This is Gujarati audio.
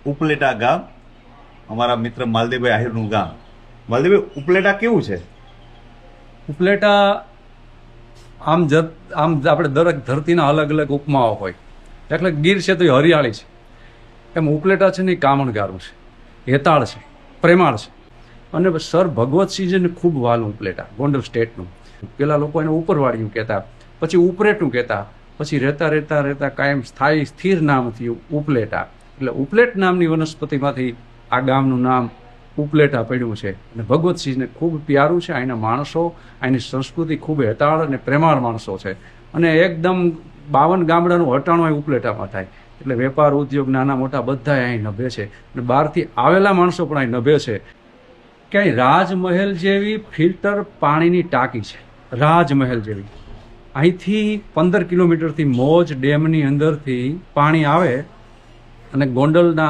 ઉપલેટા ગામ, અમારા મિત્ર માલદેવભાઈ આહિરનું ગામ. માલદેવભાઈ, ઉપલેટા કેવું છે? ઉપલેટા આમ આપણે દરેક ધરતીના અલગ અલગ ઉપમાઓ હોય. એટલે ગીર છે તો એ હરિયાળી છે, એમ ઉપલેટા છે ને એ કામણગારું છે, હેતાળ છે, પ્રેમાળ છે. અને સર ભગવતસિંહજીને ખૂબ વાલું ઉપલેટા, ગોંડલ સ્ટેટનું. પેલા લોકો એને ઉપરવાળિયું કહેતા, પછી ઉપરેટું કહેતા, પછી રહેતા રહેતા રહેતા કાયમ સ્થાયી સ્થિર નામ થયું ઉપલેટા. એટલે ઉપલેટ નામની વનસ્પતિમાંથી આ ગામનું નામ ઉપલેટા પડ્યું છે. અને ભગવતસિંહને ખૂબ પ્યારું છે. અહીંના માણસો, અહીંની સંસ્કૃતિ ખૂબ હેતાળ અને પ્રેમાળ માણસો છે. અને એકદમ 52 ગામડાનું હટાણું અહીં ઉપલેટામાં થાય. એટલે વેપાર ઉદ્યોગ નાના મોટા બધા અહીં નભે છે. અને બહારથી આવેલા માણસો પણ અહીં નભે છે. કે અહીં રાજમહેલ જેવી ફિલ્ટર પાણીની ટાંકી છે, રાજમહેલ જેવી. અહીંથી 15 કિલોમીટરથી મોજ ડેમની અંદરથી પાણી આવે અને ગોંડલના